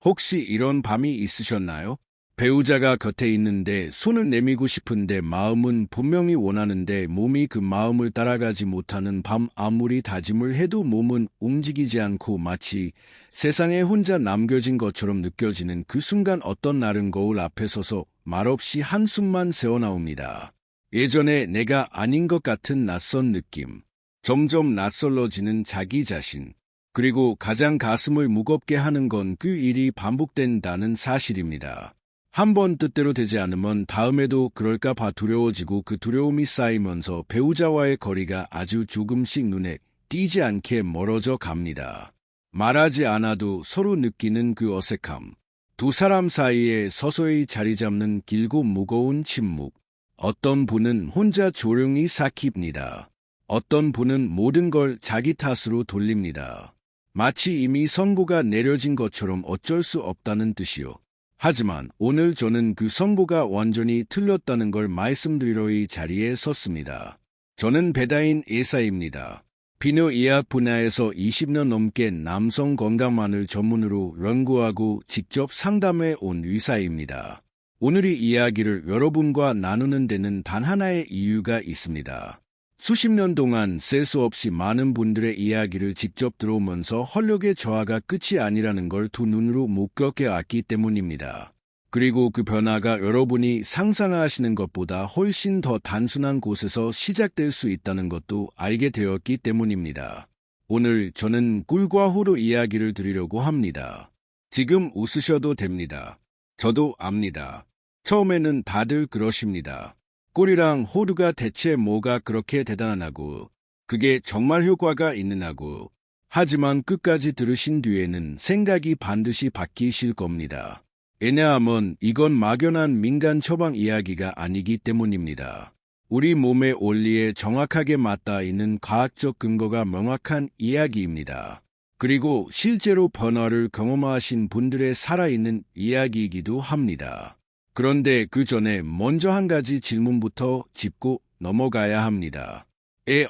혹시 이런 밤이 있으셨나요? 배우자가 곁에 있는데 손을 내밀고 싶은데 마음은 분명히 원하는데 몸이 그 마음을 따라가지 못하는 밤, 아무리 다짐을 해도 몸은 움직이지 않고 마치 세상에 혼자 남겨진 것처럼 느껴지는 그 순간 어떤 날은 거울 앞에 서서 말없이 한숨만 새어나옵니다. 예전에 내가 아닌 것 같은 낯선 느낌, 점점 낯설어지는 자기 자신, 그리고 가장 가슴을 무겁게 하는 건 그 일이 반복된다는 사실입니다. 한 번 뜻대로 되지 않으면 다음에도 그럴까 봐 두려워지고 그 두려움이 쌓이면서 배우자와의 거리가 아주 조금씩 눈에 띄지 않게 멀어져 갑니다. 말하지 않아도 서로 느끼는 그 어색함. 두 사람 사이에 서서히 자리 잡는 길고 무거운 침묵. 어떤 분은 혼자 조용히 삭힙니다. 어떤 분은 모든 걸 자기 탓으로 돌립니다. 마치 이미 선고가 내려진 것처럼 어쩔 수 없다는 뜻이요. 하지만 오늘 저는 그 선고가 완전히 틀렸다는 걸 말씀드리러 이 자리에 섰습니다. 저는 배다인 의사입니다. 비뇨의학 분야에서 20년 넘게 남성 건강만을 전문으로 연구하고 직접 상담해 온 의사입니다. 오늘 이 이야기를 여러분과 나누는 데는 단 하나의 이유가 있습니다. 수십 년 동안 셀 수 없이 많은 분들의 이야기를 직접 들어오면서 혈력의 저하가 끝이 아니라는 걸 두 눈으로 목격해 왔기 때문입니다. 그리고 그 변화가 여러분이 상상하시는 것보다 훨씬 더 단순한 곳에서 시작될 수 있다는 것도 알게 되었기 때문입니다. 오늘 저는 꿀과 호로 이야기를 드리려고 합니다. 지금 웃으셔도 됩니다. 저도 압니다. 처음에는 다들 그러십니다. 꿀이랑 호두가 대체 뭐가 그렇게 대단하고 그게 정말 효과가 있느냐고. 하지만 끝까지 들으신 뒤에는 생각이 반드시 바뀌실 겁니다. 왜냐하면 이건 막연한 민간 처방 이야기가 아니기 때문입니다. 우리 몸의 원리에 정확하게 맞닿아 있는 과학적 근거가 명확한 이야기입니다. 그리고 실제로 변화를 경험하신 분들의 살아있는 이야기이기도 합니다. 그런데 그 전에 먼저 한 가지 질문부터 짚고 넘어가야 합니다.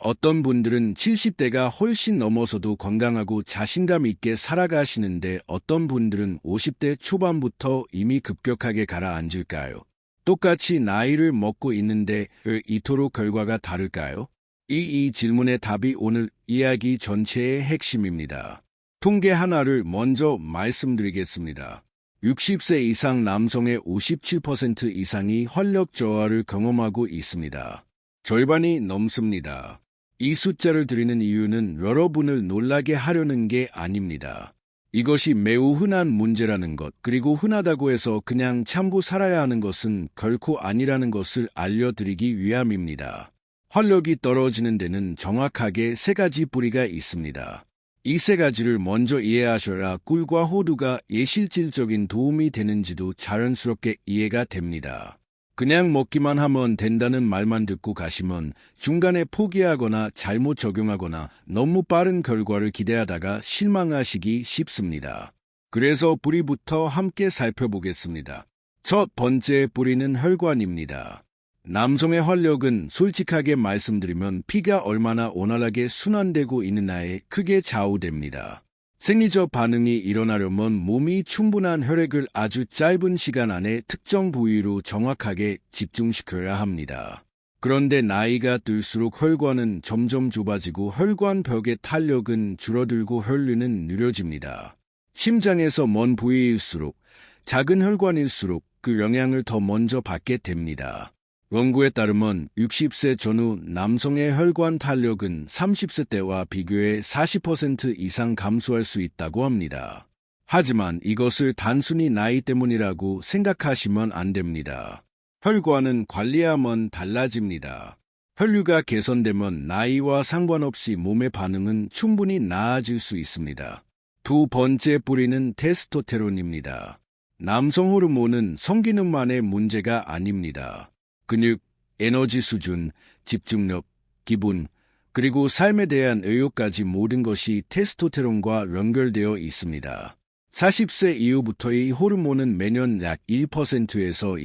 어떤 분들은 70대가 훨씬 넘어서도 건강하고 자신감 있게 살아가시는데 어떤 분들은 50대 초반부터 이미 급격하게 가라앉을까요? 똑같이 나이를 먹고 있는데 왜 이토록 결과가 다를까요? 이 질문의 답이 오늘 이야기 전체의 핵심입니다. 통계 하나를 먼저 말씀드리겠습니다. 60세 이상 남성의 57% 이상이 혈력 저하를 경험하고 있습니다. 절반이 넘습니다. 이 숫자를 드리는 이유는 여러분을 놀라게 하려는 게 아닙니다. 이것이 매우 흔한 문제라는 것, 그리고 흔하다고 해서 그냥 참고 살아야 하는 것은 결코 아니라는 것을 알려드리기 위함입니다. 혈력이 떨어지는 데는 정확하게 세 가지 뿌리가 있습니다. 이 세 가지를 먼저 이해하셔야 꿀과 호두가 실질적인 도움이 되는지도 자연스럽게 이해가 됩니다. 그냥 먹기만 하면 된다는 말만 듣고 가시면 중간에 포기하거나 잘못 적용하거나 너무 빠른 결과를 기대하다가 실망하시기 쉽습니다. 그래서 뿌리부터 함께 살펴보겠습니다. 첫 번째 뿌리는 혈관입니다. 남성의 혈력은 솔직하게 말씀드리면 피가 얼마나 원활하게 순환되고 있느냐에 크게 좌우됩니다. 생리적 반응이 일어나려면 몸이 충분한 혈액을 아주 짧은 시간 안에 특정 부위로 정확하게 집중시켜야 합니다. 그런데 나이가 들수록 혈관은 점점 좁아지고 혈관 벽의 탄력은 줄어들고 혈류는 느려집니다. 심장에서 먼 부위일수록 작은 혈관일수록 그 영향을 더 먼저 받게 됩니다. 연구에 따르면 60세 전후 남성의 혈관 탄력은 30세 때와 비교해 40% 이상 감소할 수 있다고 합니다. 하지만 이것을 단순히 나이 때문이라고 생각하시면 안 됩니다. 혈관은 관리하면 달라집니다. 혈류가 개선되면 나이와 상관없이 몸의 반응은 충분히 나아질 수 있습니다. 두 번째 뿌리는 테스토테론입니다. 남성 호르몬은 성기능만의 문제가 아닙니다. 근육, 에너지 수준, 집중력, 기분, 그리고 삶에 대한 의욕까지 모든 것이 테스토테론과 연결되어 있습니다. 40세 이후부터의 호르몬은 매년 약 1%에서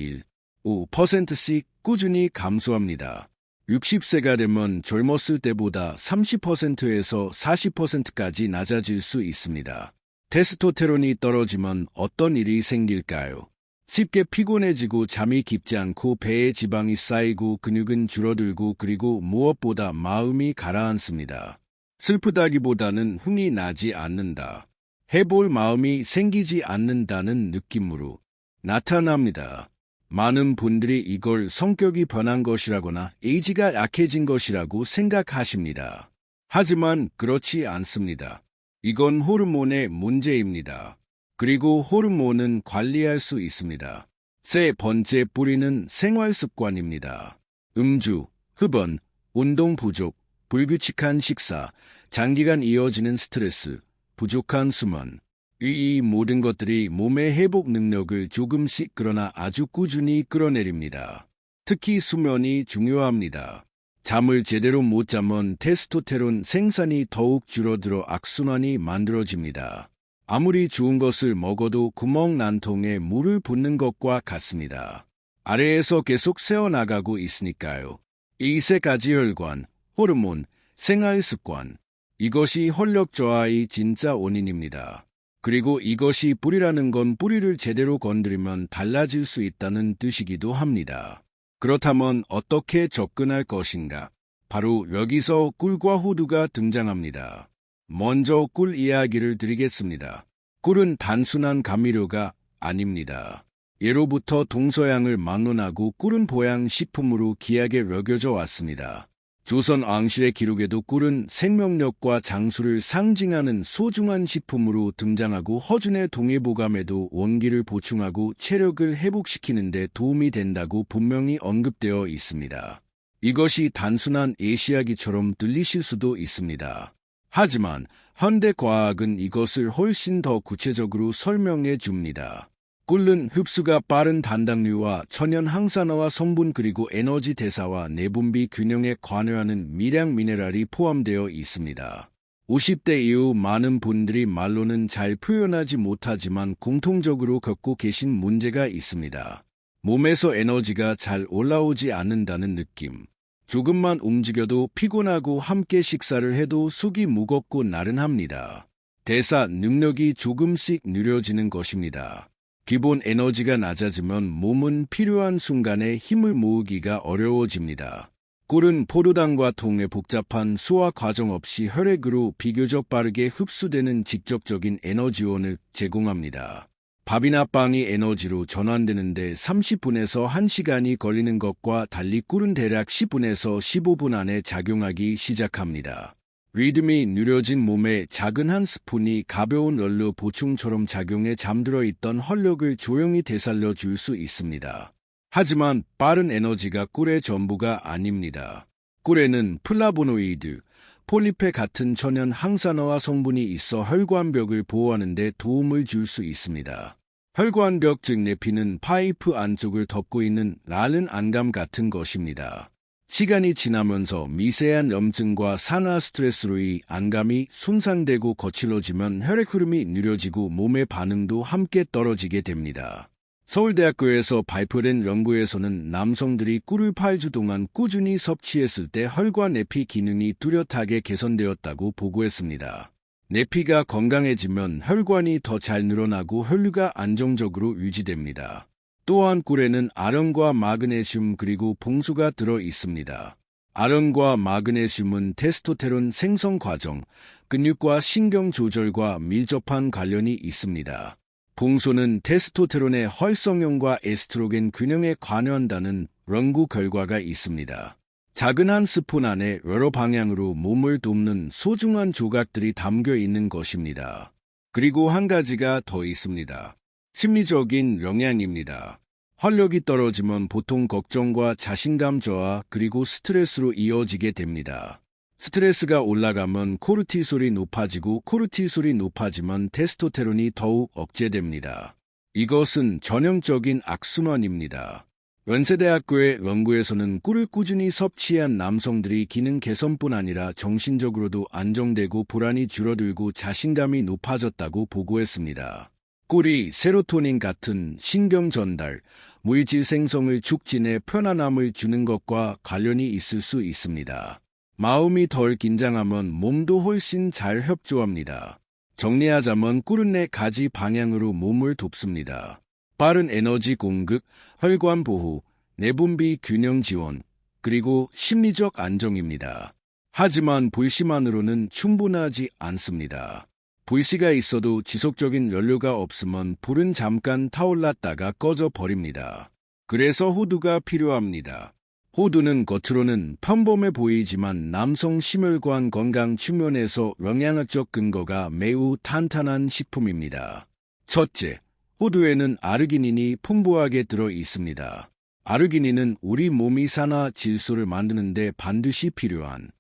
1.5%씩 꾸준히 감소합니다. 60세가 되면 젊었을 때보다 30%에서 40%까지 낮아질 수 있습니다. 테스토스테론이 떨어지면 어떤 일이 생길까요? 쉽게 피곤해지고 잠이 깊지 않고 배에 지방이 쌓이고 근육은 줄어들고 그리고 무엇보다 마음이 가라앉습니다. 슬프다기보다는 흥이 나지 않는다. 해볼 마음이 생기지 않는다는 느낌으로 나타납니다. 많은 분들이 이걸 성격이 변한 것이라거나 의지가 약해진 것이라고 생각하십니다. 하지만 그렇지 않습니다. 이건 호르몬의 문제입니다. 그리고 호르몬은 관리할 수 있습니다. 세 번째 뿌리는 생활습관입니다. 음주, 흡연, 운동 부족, 불규칙한 식사, 장기간 이어지는 스트레스, 부족한 수면. 이 모든 것들이 몸의 회복 능력을 조금씩 그러나 아주 꾸준히 끌어내립니다. 특히 수면이 중요합니다. 잠을 제대로 못 자면 테스토스테론 생산이 더욱 줄어들어 악순환이 만들어집니다. 아무리 좋은 것을 먹어도 구멍 난 통에 물을 붓는 것과 같습니다. 아래에서 계속 새어나가고 있으니까요. 이 세 가지 혈관, 호르몬, 생활습관. 이것이 활력 저하의 진짜 원인입니다. 그리고 이것이 뿌리라는 건 뿌리를 제대로 건드리면 달라질 수 있다는 뜻이기도 합니다. 그렇다면 어떻게 접근할 것인가? 바로 여기서 꿀과 호두가 등장합니다. 먼저 꿀 이야기를 드리겠습니다. 꿀은 단순한 감미료가 아닙니다. 예로부터 동서양을 막론하고 꿀은 보양식품으로 귀하게 여겨져 왔습니다. 조선 왕실의 기록에도 꿀은 생명력과 장수를 상징하는 소중한 식품으로 등장하고 허준의 동의보감에도 원기를 보충하고 체력을 회복시키는 데 도움이 된다고 분명히 언급되어 있습니다. 이것이 단순한 예시이야기처럼 들리실 수도 있습니다. 하지만 현대과학은 이것을 훨씬 더 구체적으로 설명해 줍니다. 꿀은 흡수가 빠른 단당류와 천연 항산화와 성분 그리고 에너지 대사와 내분비 균형에 관여하는 미량 미네랄이 포함되어 있습니다. 50대 이후 많은 분들이 말로는 잘 표현하지 못하지만 공통적으로 겪고 계신 문제가 있습니다. 몸에서 에너지가 잘 올라오지 않는다는 느낌. 조금만 움직여도 피곤하고 함께 식사를 해도 속이 무겁고 나른합니다. 대사 능력이 조금씩 느려지는 것입니다. 기본 에너지가 낮아지면 몸은 필요한 순간에 힘을 모으기가 어려워집니다. 꿀은 포도당과 통해 복잡한 소화 과정 없이 혈액으로 비교적 빠르게 흡수되는 직접적인 에너지원을 제공합니다. 밥이나 빵이 에너지로 전환되는데 30분에서 1시간이 걸리는 것과 달리 꿀은 대략 10분에서 15분 안에 작용하기 시작합니다. 리듬이 느려진 몸에 작은 한 스푼이 가벼운 연료 보충처럼 작용해 잠들어 있던 활력을 조용히 되살려 줄 수 있습니다. 하지만 빠른 에너지가 꿀의 전부가 아닙니다. 꿀에는 플라보노이드, 폴리페 같은 천연 항산화와 성분이 있어 혈관벽을 보호하는 데 도움을 줄 수 있습니다. 혈관벽 즉 내피는 파이프 안쪽을 덮고 있는 라른 안감 같은 것입니다. 시간이 지나면서 미세한 염증과 산화 스트레스로 이 안감이 손상되고 거칠어지면 혈액 흐름이 느려지고 몸의 반응도 함께 떨어지게 됩니다. 서울대학교에서 발표된 연구에서는 남성들이 꿀을 8주 동안 꾸준히 섭취했을 때 혈관 내피 기능이 뚜렷하게 개선되었다고 보고했습니다. 내피가 건강해지면 혈관이 더 잘 늘어나고 혈류가 안정적으로 유지됩니다. 또한 꿀에는 아연과 마그네슘 그리고 봉수가 들어 있습니다. 아연과 마그네슘은 테스토스테론 생성 과정, 근육과 신경 조절과 밀접한 관련이 있습니다. 봉수는 테스토스테론의 활성형과 에스트로겐 균형에 관여한다는 연구 결과가 있습니다. 작은 한 스푼 안에 여러 방향으로 몸을 돕는 소중한 조각들이 담겨 있는 것입니다. 그리고 한 가지가 더 있습니다. 심리적인 영향입니다. 활력이 떨어지면 보통 걱정과 자신감 저하 그리고 스트레스로 이어지게 됩니다. 스트레스가 올라가면 코르티솔이 높아지고 코르티솔이 높아지면 테스토스테론이 더욱 억제됩니다. 이것은 전형적인 악순환입니다. 연세대학교의 연구에서는 꿀을 꾸준히 섭취한 남성들이 기능 개선뿐 아니라 정신적으로도 안정되고 불안이 줄어들고 자신감이 높아졌다고 보고했습니다. 꿀이 세로토닌 같은 신경 전달, 물질 생성을 촉진해 편안함을 주는 것과 관련이 있을 수 있습니다. 마음이 덜 긴장하면 몸도 훨씬 잘 협조합니다. 정리하자면 꿀은 네 가지 방향으로 몸을 돕습니다. 빠른 에너지 공급, 혈관 보호, 내분비 균형 지원, 그리고 심리적 안정입니다. 하지만 불씨만으로는 충분하지 않습니다. 불씨가 있어도 지속적인 연료가 없으면 불은 잠깐 타올랐다가 꺼져 버립니다. 그래서 호두가 필요합니다. 호두는 겉으로는 평범해 보이지만 남성 심혈관 건강 측면에서 영양학적 근거가 매우 탄탄한 식품입니다. 첫째, 호두에는 아르기닌이 풍부하게 들어 있습니다. 아르기닌은 우리 몸이 산화 질소를 만드는 데 반드시 필요한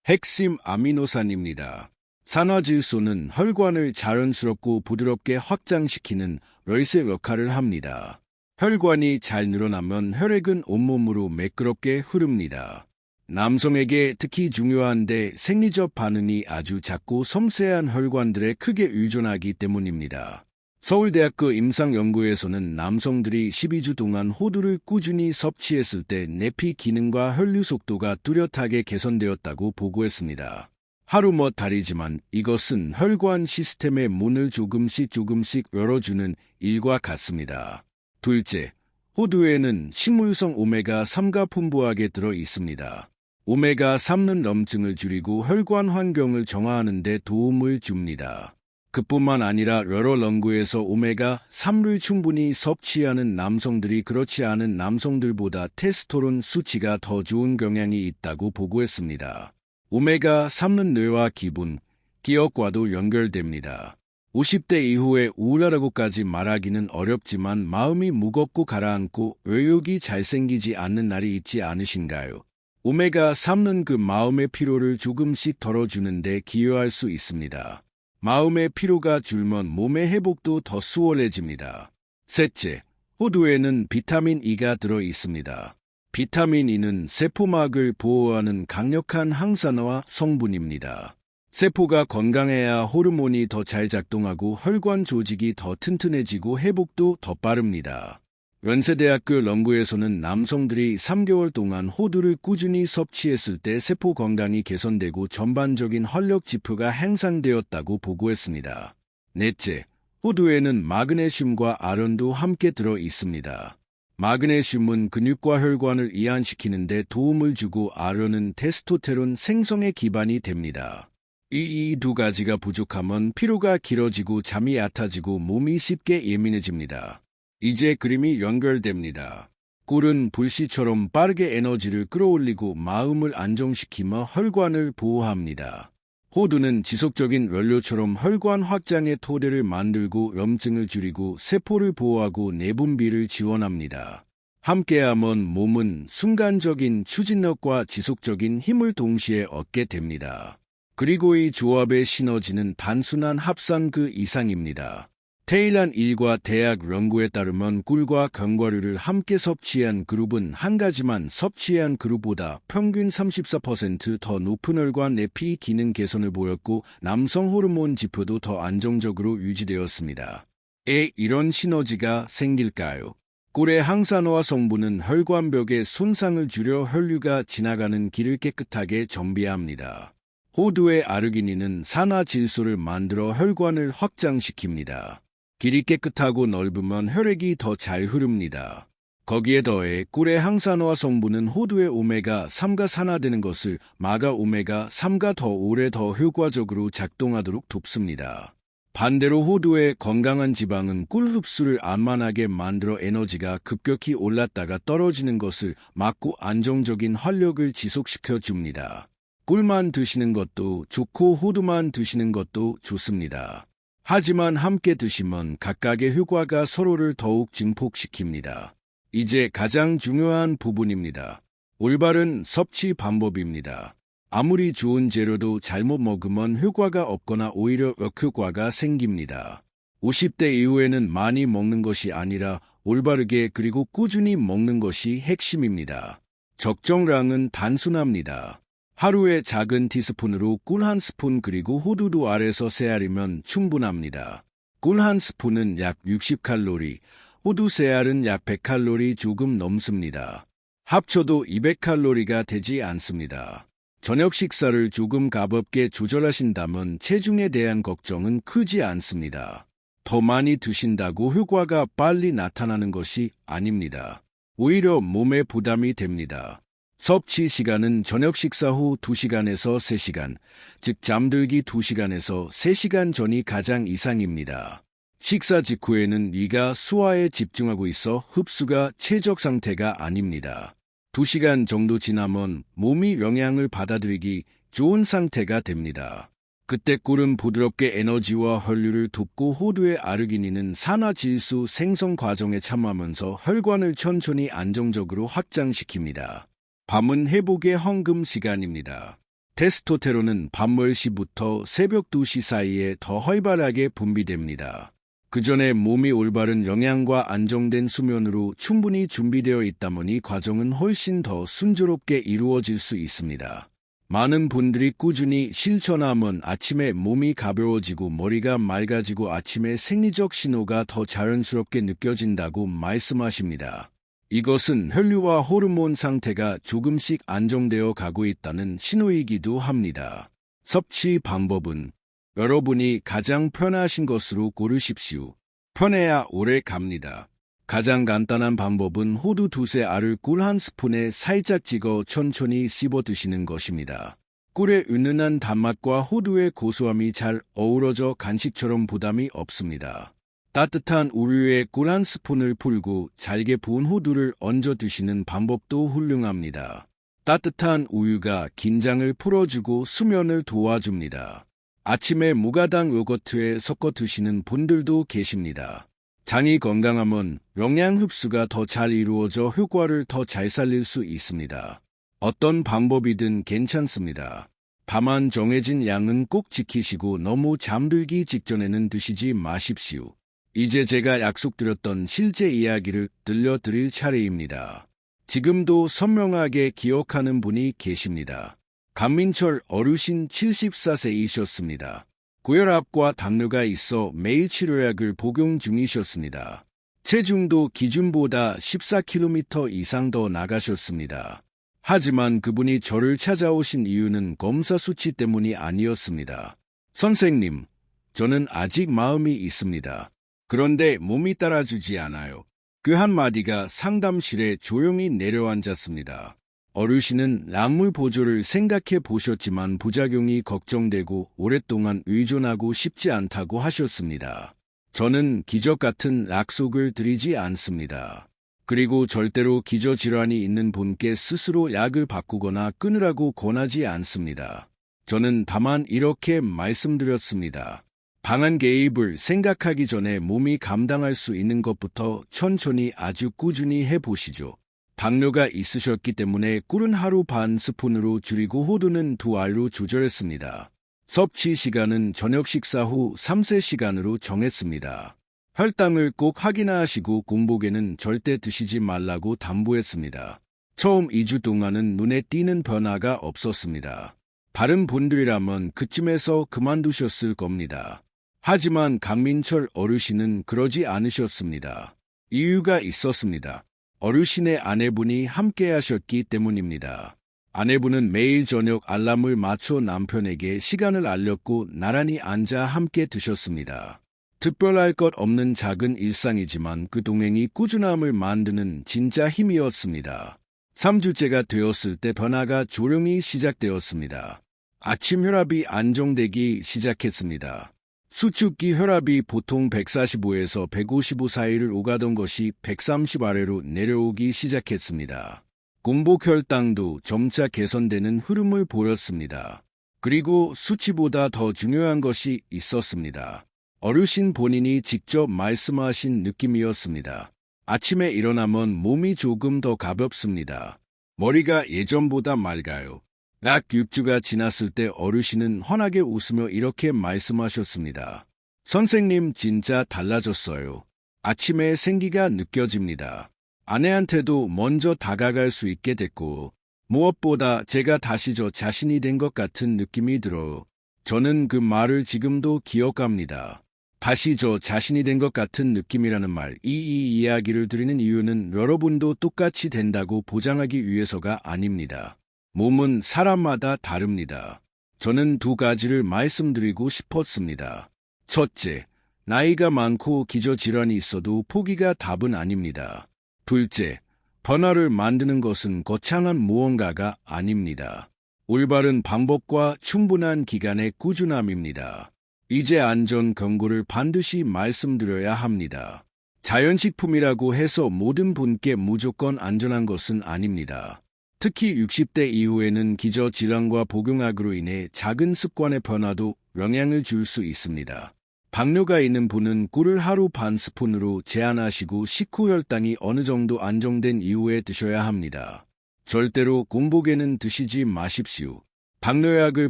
핵심 아미노산입니다. 산화 질소는 혈관을 자연스럽고 부드럽게 확장시키는 열쇠 역할을 합니다. 혈관이 잘 늘어나면 혈액은 온몸으로 매끄럽게 흐릅니다. 남성에게 특히 중요한데 생리적 반응이 아주 작고 섬세한 혈관들에 크게 의존하기 때문입니다. 서울대학교 임상연구에서는 남성들이 12주 동안 호두를 꾸준히 섭취했을 때 내피 기능과 혈류 속도가 뚜렷하게 개선되었다고 보고했습니다. 하루 다르지만 이것은 혈관 시스템의 문을 조금씩 열어주는 일과 같습니다. 둘째, 호두에는 식물성 오메가3가 풍부하게 들어 있습니다. 오메가3는 염증을 줄이고 혈관 환경을 정화하는 데 도움을 줍니다. 그뿐만 아니라 여러 연구에서 오메가3를 충분히 섭취하는 남성들이 그렇지 않은 남성들보다 테스토스테론 수치가 더 좋은 경향이 있다고 보고했습니다. 오메가3는 뇌와 기분, 기억과도 연결됩니다. 50대 이후에 우울하다고까지 말하기는 어렵지만 마음이 무겁고 가라앉고 의욕이 잘생기지 않는 날이 있지 않으신가요? 오메가3는 그 마음의 피로를 조금씩 덜어주는 데 기여할 수 있습니다. 마음의 피로가 줄면 몸의 회복도 더 수월해집니다. 셋째, 호두에는 비타민 E가 들어 있습니다. 비타민 E는 세포막을 보호하는 강력한 항산화 성분입니다. 세포가 건강해야 호르몬이 더 잘 작동하고 혈관 조직이 더 튼튼해지고 회복도 더 빠릅니다. 연세대학교 연구에서는 남성들이 3개월 동안 호두를 꾸준히 섭취했을 때 세포 건강이 개선되고 전반적인 활력 지표가 향상되었다고 보고했습니다. 넷째, 호두에는 마그네슘과 아연도 함께 들어 있습니다. 마그네슘은 근육과 혈관을 이완시키는 데 도움을 주고 아연은 테스토스테론 생성의 기반이 됩니다. 이 두 가지가 부족하면 피로가 길어지고 잠이 얕아지고 몸이 쉽게 예민해집니다. 이제 그림이 연결됩니다. 꿀은 불씨처럼 빠르게 에너지를 끌어올리고 마음을 안정시키며 혈관을 보호합니다. 호두는 지속적인 연료처럼 혈관 확장의 토대를 만들고 염증을 줄이고 세포를 보호하고 내분비를 지원합니다. 함께하면 몸은 순간적인 추진력과 지속적인 힘을 동시에 얻게 됩니다. 그리고 이 조합의 시너지는 단순한 합산 그 이상입니다. 테일란 일과 대학 연구에 따르면 꿀과 견과류를 함께 섭취한 그룹은 한 가지만 섭취한 그룹보다 평균 34% 더 높은 혈관 내피 기능 개선을 보였고 남성 호르몬 지표도 더 안정적으로 유지되었습니다. 왜 이런 시너지가 생길까요? 꿀의 항산화 성분은 혈관벽의 손상을 줄여 혈류가 지나가는 길을 깨끗하게 정비합니다. 호두의 아르기닌은 산화 질소를 만들어 혈관을 확장시킵니다. 길이 깨끗하고 넓으면 혈액이 더 잘 흐릅니다. 거기에 더해 꿀의 항산화 성분은 호두의 오메가3가 산화되는 것을 막아 오메가3가 더 오래 더 효과적으로 작동하도록 돕습니다. 반대로 호두의 건강한 지방은 꿀 흡수를 안만하게 만들어 에너지가 급격히 올랐다가 떨어지는 것을 막고 안정적인 활력을 지속시켜 줍니다. 꿀만 드시는 것도 좋고 호두만 드시는 것도 좋습니다. 하지만 함께 드시면 각각의 효과가 서로를 더욱 증폭시킵니다. 이제 가장 중요한 부분입니다. 올바른 섭취 방법입니다. 아무리 좋은 재료도 잘못 먹으면 효과가 없거나 오히려 역효과가 생깁니다. 50대 이후에는 많이 먹는 것이 아니라 올바르게 그리고 꾸준히 먹는 것이 핵심입니다. 적정량은 단순합니다. 하루에 작은 티스푼으로 꿀 한 스푼 그리고 호두도 아래서 3알이면 충분합니다. 꿀 한 스푼은 약 60칼로리, 호두 3알은 약 100칼로리 조금 넘습니다. 합쳐도 200칼로리가 되지 않습니다. 저녁 식사를 조금 가볍게 조절하신다면 체중에 대한 걱정은 크지 않습니다. 더 많이 드신다고 효과가 빨리 나타나는 것이 아닙니다. 오히려 몸에 부담이 됩니다. 섭취 시간은 저녁 식사 후 2시간에서 3시간, 즉 잠들기 2시간에서 3시간 전이 가장 이상입니다. 식사 직후에는 위가 소화에 집중하고 있어 흡수가 최적 상태가 아닙니다. 2시간 정도 지나면 몸이 영양을 받아들이기 좋은 상태가 됩니다. 그때 꿀은 부드럽게 에너지와 혈류를 돕고 호두의 아르기닌은 산화질소 생성 과정에 참여하면서 혈관을 천천히 안정적으로 확장시킵니다. 밤은 회복의 황금 시간입니다. 테스토테론은 밤 10시부터 새벽 2시 사이에 더 활발하게 분비됩니다. 그 전에 몸이 올바른 영양과 안정된 수면으로 충분히 준비되어 있다면 이 과정은 훨씬 더 순조롭게 이루어질 수 있습니다. 많은 분들이 꾸준히 실천하면 아침에 몸이 가벼워지고 머리가 맑아지고 아침에 생리적 신호가 더 자연스럽게 느껴진다고 말씀하십니다. 이것은 혈류와 호르몬 상태가 조금씩 안정되어 가고 있다는 신호이기도 합니다. 섭취 방법은 여러분이 가장 편하신 것으로 고르십시오. 편해야 오래 갑니다. 가장 간단한 방법은 호두 2세 알을 꿀 1스푼에 살짝 찍어 천천히 씹어 드시는 것입니다. 꿀의 은은한 단맛과 호두의 고소함이 잘 어우러져 간식처럼 부담이 없습니다. 따뜻한 우유에 꿀 1스푼을 풀고 잘게 부은 호두를 얹어 드시는 방법도 훌륭합니다. 따뜻한 우유가 긴장을 풀어주고 수면을 도와줍니다. 아침에 무가당 요거트에 섞어 드시는 분들도 계십니다. 장이 건강하면 영양 흡수가 더 잘 이루어져 효과를 더 잘 살릴 수 있습니다. 어떤 방법이든 괜찮습니다. 다만 정해진 양은 꼭 지키시고 너무 잠들기 직전에는 드시지 마십시오. 이제 제가 약속드렸던 실제 이야기를 들려드릴 차례입니다. 지금도 선명하게 기억하는 분이 계십니다. 강민철 어르신 74세이셨습니다. 고혈압과 당뇨가 있어 매일 치료약을 복용 중이셨습니다. 체중도 기준보다 14kg 이상 더 나가셨습니다. 하지만 그분이 저를 찾아오신 이유는 검사 수치 때문이 아니었습니다. 선생님, 저는 아직 마음이 있습니다. 그런데 몸이 따라주지 않아요. 그 한마디가 상담실에 조용히 내려앉았습니다. 어르신은 약물 보조를 생각해 보셨지만 부작용이 걱정되고 오랫동안 의존하고 싶지 않다고 하셨습니다. 저는 기적 같은 약속을 드리지 않습니다. 그리고 절대로 기저질환이 있는 분께 스스로 약을 바꾸거나 끊으라고 권하지 않습니다. 저는 다만 이렇게 말씀드렸습니다. 방한 개입을 생각하기 전에 몸이 감당할 수 있는 것부터 천천히 아주 꾸준히 해보시죠. 당뇨가 있으셨기 때문에 꿀은 하루 반 스푼으로 줄이고 호두는 2알로 조절했습니다. 섭취 시간은 저녁 식사 후 3-4시간으로 정했습니다. 혈당을 꼭 확인하시고 공복에는 절대 드시지 말라고 당부했습니다. 처음 2주 동안은 눈에 띄는 변화가 없었습니다. 다른 분들이라면 그쯤에서 그만두셨을 겁니다. 하지만 강민철 어르신은 그러지 않으셨습니다. 이유가 있었습니다. 어르신의 아내분이 함께 하셨기 때문입니다. 아내분은 매일 저녁 알람을 맞춰 남편에게 시간을 알렸고 나란히 앉아 함께 드셨습니다. 특별할 것 없는 작은 일상이지만 그 동행이 꾸준함을 만드는 진짜 힘이었습니다. 3주째가 되었을 때 변화가 조용히 시작되었습니다. 아침 혈압이 안정되기 시작했습니다. 수축기 혈압이 보통 145에서 155 사이를 오가던 것이 130 아래로 내려오기 시작했습니다. 공복 혈당도 점차 개선되는 흐름을 보였습니다. 그리고 수치보다 더 중요한 것이 있었습니다. 어르신 본인이 직접 말씀하신 느낌이었습니다. 아침에 일어나면 몸이 조금 더 가볍습니다. 머리가 예전보다 맑아요. 약 6주가 지났을 때 어르신은 환하게 웃으며 이렇게 말씀하셨습니다. 선생님 진짜 달라졌어요. 아침에 생기가 느껴집니다. 아내한테도 먼저 다가갈 수 있게 됐고 무엇보다 제가 다시 저 자신이 된 것 같은 느낌이 들어요. 저는 그 말을 지금도 기억합니다. 다시 저 자신이 된 것 같은 느낌이라는 말, 이 이야기를 드리는 이유는 여러분도 똑같이 된다고 보장하기 위해서가 아닙니다. 몸은 사람마다 다릅니다. 저는 두 가지를 말씀드리고 싶었습니다. 첫째, 나이가 많고 기저질환이 있어도 포기가 답은 아닙니다. 둘째, 변화를 만드는 것은 거창한 무언가가 아닙니다. 올바른 방법과 충분한 기간의 꾸준함입니다. 이제 안전 경고를 반드시 말씀드려야 합니다. 자연식품이라고 해서 모든 분께 무조건 안전한 것은 아닙니다. 특히 60대 이후에는 기저질환과 복용악으로 인해 작은 습관의 변화도 영향을 줄 수 있습니다. 당뇨가 있는 분은 꿀을 하루 반 스푼으로 제한하시고 식후 혈당이 어느 정도 안정된 이후에 드셔야 합니다. 절대로 공복에는 드시지 마십시오. 당뇨약을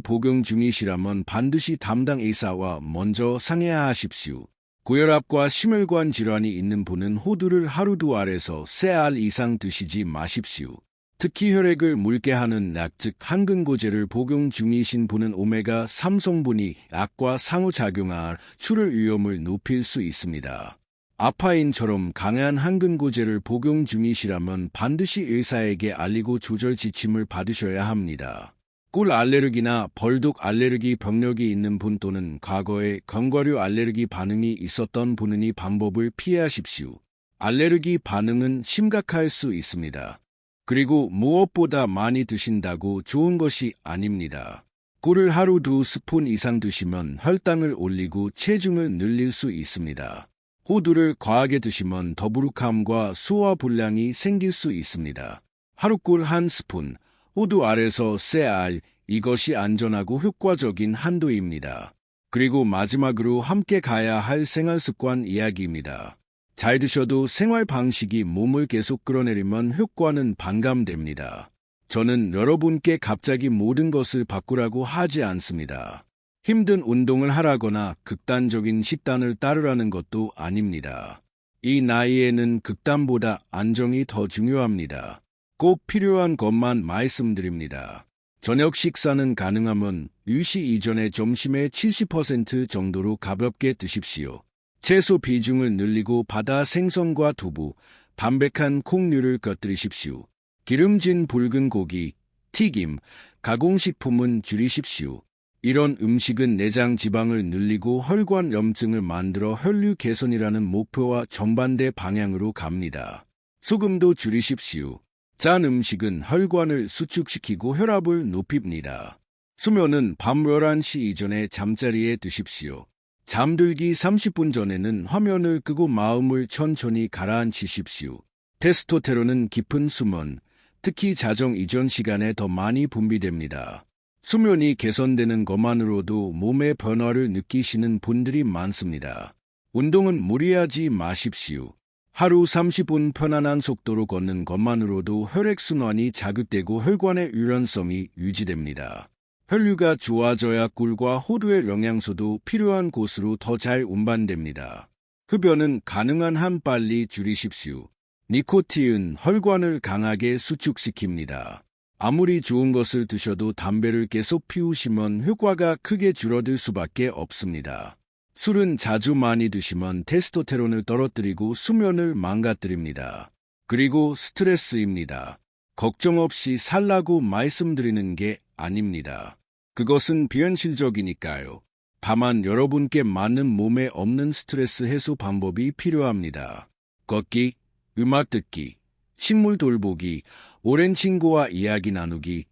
복용 중이시라면 반드시 담당 의사와 먼저 상의하십시오. 고혈압과 심혈관 질환이 있는 분은 호두를 하루 2알에서 3알 이상 드시지 마십시오. 특히 혈액을 묽게 하는 약, 즉 항근고제를 복용 중이신 분은 오메가3 성분이 약과 상호작용할 출혈 위험을 높일 수 있습니다. 아파인처럼 강한 항근고제를 복용 중이시라면 반드시 의사에게 알리고 조절 지침을 받으셔야 합니다. 꿀 알레르기나 벌독 알레르기 병력이 있는 분 또는 과거에 견과류 알레르기 반응이 있었던 분은 이 방법을 피하십시오. 알레르기 반응은 심각할 수 있습니다. 그리고 무엇보다 많이 드신다고 좋은 것이 아닙니다. 꿀을 하루 2스푼 이상 드시면 혈당을 올리고 체중을 늘릴 수 있습니다. 호두를 과하게 드시면 더부룩함과 소화불량이 생길 수 있습니다. 하루 꿀 1스푼, 호두 알에서 3알, 이것이 안전하고 효과적인 한도입니다. 그리고 마지막으로 함께 가야 할 생활습관 이야기입니다. 잘 드셔도 생활 방식이 몸을 계속 끌어내리면 효과는 반감됩니다. 저는 여러분께 갑자기 모든 것을 바꾸라고 하지 않습니다. 힘든 운동을 하라거나 극단적인 식단을 따르라는 것도 아닙니다. 이 나이에는 극단보다 안정이 더 중요합니다. 꼭 필요한 것만 말씀드립니다. 저녁 식사는 가능하면 유시 이전에 점심의 70% 정도로 가볍게 드십시오. 채소 비중을 늘리고 바다 생선과 두부, 담백한 콩류를 곁들이십시오. 기름진 붉은 고기, 튀김, 가공식품은 줄이십시오. 이런 음식은 내장 지방을 늘리고 혈관 염증을 만들어 혈류 개선이라는 목표와 정반대 방향으로 갑니다. 소금도 줄이십시오. 짠 음식은 혈관을 수축시키고 혈압을 높입니다. 수면은 밤 11시 이전에 잠자리에 드십시오. 잠들기 30분 전에는 화면을 끄고 마음을 천천히 가라앉히십시오. 테스토테론은 깊은 수면, 특히 자정 이전 시간에 더 많이 분비됩니다. 수면이 개선되는 것만으로도 몸의 변화를 느끼시는 분들이 많습니다. 운동은 무리하지 마십시오. 하루 30분 편안한 속도로 걷는 것만으로도 혈액순환이 자극되고 혈관의 유연성이 유지됩니다. 혈류가 좋아져야 꿀과 호두의 영양소도 필요한 곳으로 더 잘 운반됩니다. 흡연은 가능한 한 빨리 줄이십시오. 니코틴은 혈관을 강하게 수축시킵니다. 아무리 좋은 것을 드셔도 담배를 계속 피우시면 효과가 크게 줄어들 수밖에 없습니다. 술은 자주 많이 드시면 테스토테론을 떨어뜨리고 수면을 망가뜨립니다. 그리고 스트레스입니다. 걱정 없이 살라고 말씀드리는 게 아닙니다. 그것은 비현실적이니까요. 다만 여러분께 맞는 몸에 없는 스트레스 해소 방법이 필요합니다. 걷기, 음악 듣기, 식물 돌보기, 오랜 친구와 이야기 나누기,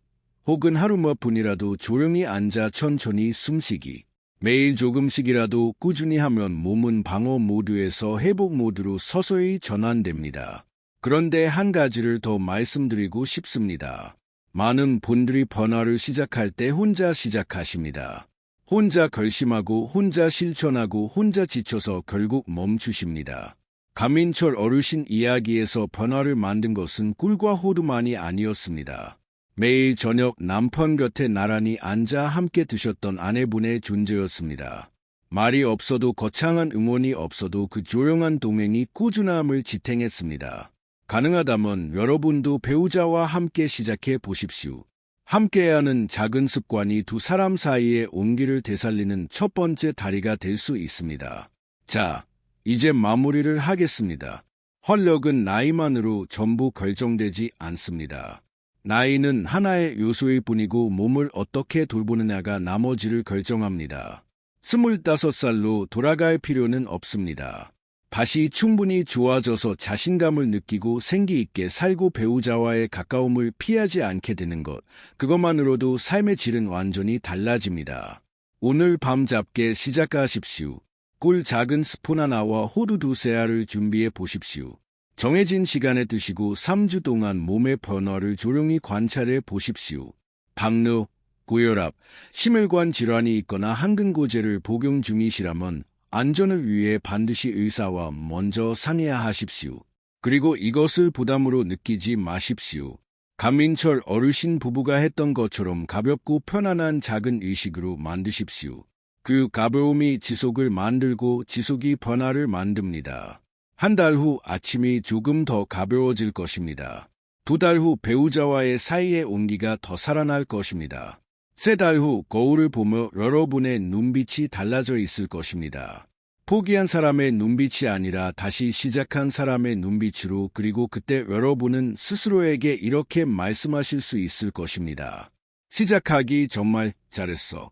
혹은 하루 몇 분이라도 조용히 앉아 천천히 숨쉬기. 매일 조금씩이라도 꾸준히 하면 몸은 방어 모드에서 회복 모드로 서서히 전환됩니다. 그런데 한 가지를 더 말씀드리고 싶습니다. 많은 분들이 변화를 시작할 때 혼자 시작하십니다. 혼자 결심하고 혼자 실천하고 혼자 지쳐서 결국 멈추십니다. 감민철 어르신 이야기에서 변화를 만든 것은 꿀과 호두만이 아니었습니다. 매일 저녁 남편 곁에 나란히 앉아 함께 드셨던 아내분의 존재였습니다. 말이 없어도 거창한 응원이 없어도 그 조용한 동행이 꾸준함을 지탱했습니다. 가능하다면 여러분도 배우자와 함께 시작해 보십시오. 함께하는 작은 습관이 두 사람 사이의 온기를 되살리는 첫 번째 다리가 될 수 있습니다. 자, 이제 마무리를 하겠습니다. 활력은 나이만으로 전부 결정되지 않습니다. 나이는 하나의 요소일 뿐이고 몸을 어떻게 돌보느냐가 나머지를 결정합니다. 25살로 돌아갈 필요는 없습니다. 밭이 충분히 좋아져서 자신감을 느끼고 생기 있게 살고 배우자와의 가까움을 피하지 않게 되는 것, 그것만으로도 삶의 질은 완전히 달라집니다. 오늘 밤 잡게 시작하십시오. 꿀 작은 스푼 하나와 호두 두세 알을 준비해 보십시오. 정해진 시간에 드시고 3주 동안 몸의 변화를 조용히 관찰해 보십시오. 당뇨, 고혈압, 심혈관 질환이 있거나 항근고제를 복용 중이시라면 안전을 위해 반드시 의사와 먼저 상의하십시오. 그리고 이것을 부담으로 느끼지 마십시오. 강민철 어르신 부부가 했던 것처럼 가볍고 편안한 작은 의식으로 만드십시오. 그 가벼움이 지속을 만들고 지속이 변화를 만듭니다. 한 달 후 아침이 조금 더 가벼워질 것입니다. 2달 후 배우자와의 사이의 온기가 더 살아날 것입니다. 3달 후 거울을 보며 여러분의 눈빛이 달라져 있을 것입니다. 포기한 사람의 눈빛이 아니라 다시 시작한 사람의 눈빛으로, 그리고 그때 여러분은 스스로에게 이렇게 말씀하실 수 있을 것입니다. 시작하기 정말 잘했어.